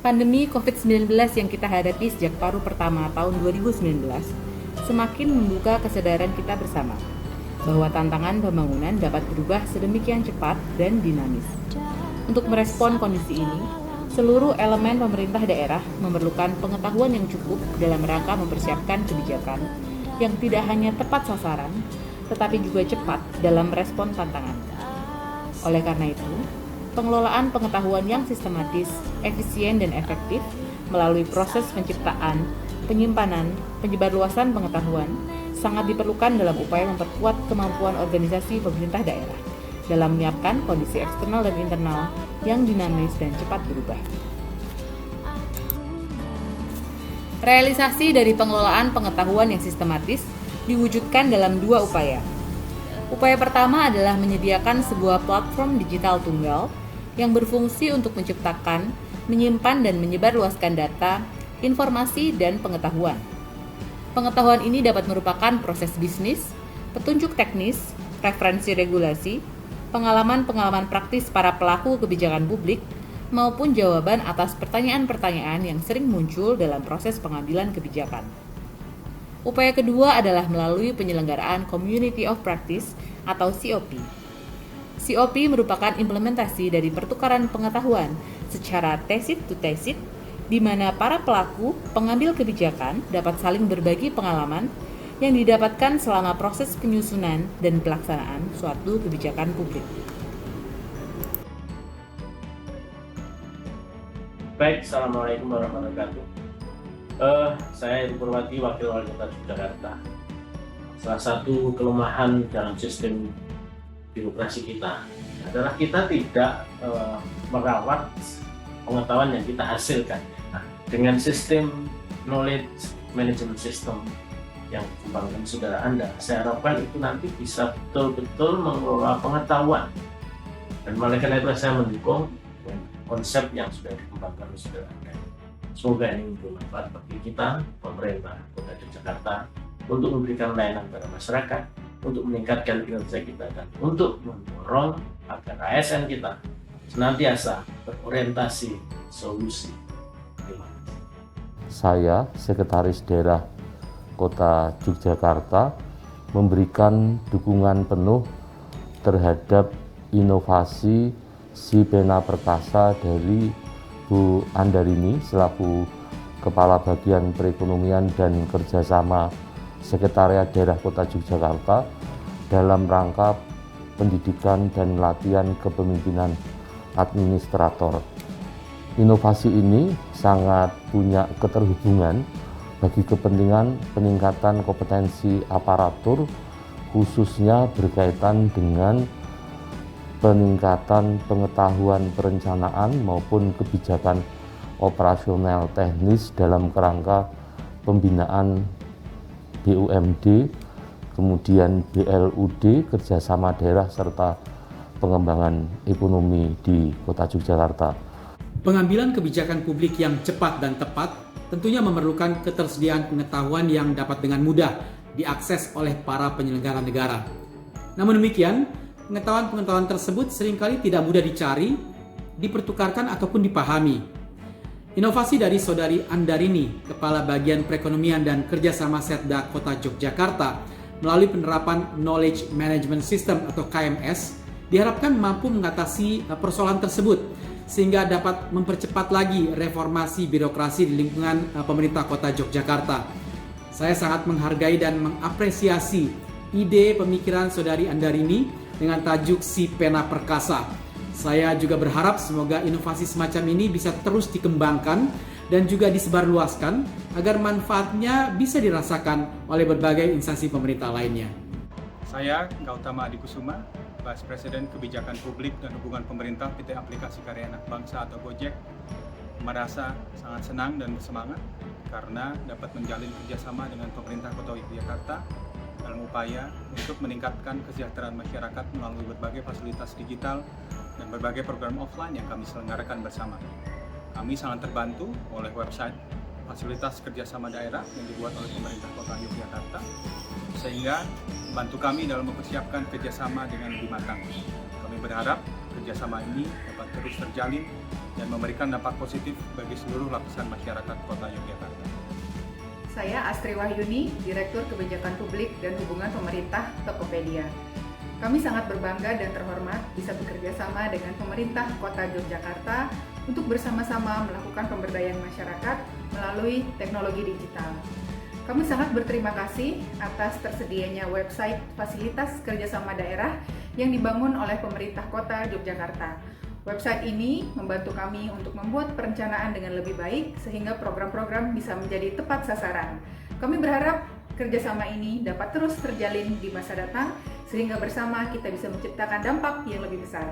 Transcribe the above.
Pandemi COVID-19 yang kita hadapi sejak paruh pertama tahun 2019 semakin membuka kesadaran kita bersama bahwa tantangan pembangunan dapat berubah sedemikian cepat dan dinamis. Untuk merespon kondisi ini, seluruh elemen pemerintah daerah memerlukan pengetahuan yang cukup dalam rangka mempersiapkan kebijakan yang tidak hanya tepat sasaran, tetapi juga cepat dalam respon tantangan. Oleh karena itu, pengelolaan pengetahuan yang sistematis, efisien, dan efektif melalui proses penciptaan, penyimpanan, penyebarluasan pengetahuan sangat diperlukan dalam upaya memperkuat kemampuan organisasi pemerintah daerah dalam menyiapkan kondisi eksternal dan internal yang dinamis dan cepat berubah. Realisasi dari pengelolaan pengetahuan yang sistematis diwujudkan dalam dua upaya. Upaya pertama adalah menyediakan sebuah platform digital tunggal yang berfungsi untuk menciptakan, menyimpan, dan menyebarluaskan data, informasi, dan pengetahuan. Pengetahuan ini dapat merupakan proses bisnis, petunjuk teknis, referensi regulasi, pengalaman-pengalaman praktis para pelaku kebijakan publik, maupun jawaban atas pertanyaan-pertanyaan yang sering muncul dalam proses pengambilan kebijakan. Upaya kedua adalah melalui penyelenggaraan Community of Practice atau COP. COP merupakan implementasi dari pertukaran pengetahuan secara tacit to tacit, di mana para pelaku pengambil kebijakan dapat saling berbagi pengalaman yang didapatkan selama proses penyusunan dan pelaksanaan suatu kebijakan publik. Baik, Assalamualaikum warahmatullahi wabarakatuh. Saya Ibu Purwati, Wakil Wali Kota Yogyakarta. Salah satu kelemahan dalam sistem birokrasi kita adalah kita tidak merawat pengetahuan yang kita hasilkan. Nah, dengan sistem knowledge management system yang dikembangkan saudara Anda, saya harapkan itu nanti bisa betul-betul mengelola pengetahuan. Dan oleh karena itu saya mendukung konsep yang sudah dikembangkan oleh saudara Anda. Semoga ini bermanfaat bagi kita, pemerintah Kota Yogyakarta, untuk memberikan layanan pada masyarakat, untuk meningkatkan kinerja kita, dan untuk mendorong agar ASN kita senantiasa berorientasi solusi. Saya, Sekretaris Daerah Kota Yogyakarta, memberikan dukungan penuh terhadap inovasi Si Pena Perkasa dari Bu Andarini selaku Kepala Bagian Perekonomian dan Kerjasama Sekretariat Daerah Kota Yogyakarta dalam rangka pendidikan dan latihan kepemimpinan administrator. Inovasi ini sangat punya keterhubungan bagi kepentingan peningkatan kompetensi aparatur, khususnya berkaitan dengan peningkatan pengetahuan perencanaan maupun kebijakan operasional teknis dalam kerangka pembinaan BUMD, kemudian BLUD, kerjasama daerah, serta pengembangan ekonomi di Kota Yogyakarta. Pengambilan kebijakan publik yang cepat dan tepat tentunya memerlukan ketersediaan pengetahuan yang dapat dengan mudah diakses oleh para penyelenggara negara. Namun demikian, pengetahuan tersebut seringkali tidak mudah dicari, dipertukarkan ataupun dipahami. Inovasi dari Saudari Andarini, Kepala Bagian Perekonomian dan Kerjasama Setda Kota Yogyakarta, melalui penerapan Knowledge Management System atau KMS, diharapkan mampu mengatasi persoalan tersebut, sehingga dapat mempercepat lagi reformasi birokrasi di lingkungan pemerintah Kota Yogyakarta. Saya sangat menghargai dan mengapresiasi ide pemikiran Saudari Andarini dengan tajuk Si Pena Perkasa. Saya juga berharap semoga inovasi semacam ini bisa terus dikembangkan dan juga disebarluaskan agar manfaatnya bisa dirasakan oleh berbagai instansi pemerintah lainnya. Saya Gautama Adikusuma, Vice President Kebijakan Publik dan Hubungan Pemerintah PT Aplikasi Karya Anak Bangsa atau Gojek, merasa sangat senang dan bersemangat karena dapat menjalin kerjasama dengan pemerintah Kota Yogyakarta dalam upaya untuk meningkatkan kesejahteraan masyarakat melalui berbagai fasilitas digital dan berbagai program offline yang kami selenggarakan bersama. Kami sangat terbantu oleh website fasilitas kerjasama daerah yang dibuat oleh pemerintah Kota Yogyakarta, sehingga membantu kami dalam mempersiapkan kerjasama dengan lebih matang. Kami berharap kerjasama ini dapat terus terjalin dan memberikan dampak positif bagi seluruh lapisan masyarakat Kota Yogyakarta. Saya Astri Wahyuni, Direktur Kebijakan Publik dan Hubungan Pemerintah Tokopedia. Kami sangat berbangga dan terhormat bisa bekerja sama dengan pemerintah Kota Yogyakarta untuk bersama-sama melakukan pemberdayaan masyarakat melalui teknologi digital. Kami sangat berterima kasih atas tersedianya website fasilitas kerjasama daerah yang dibangun oleh pemerintah Kota Yogyakarta. Website ini membantu kami untuk membuat perencanaan dengan lebih baik sehingga program-program bisa menjadi tepat sasaran. Kami berharap kerjasama ini dapat terus terjalin di masa datang sehingga bersama kita bisa menciptakan dampak yang lebih besar.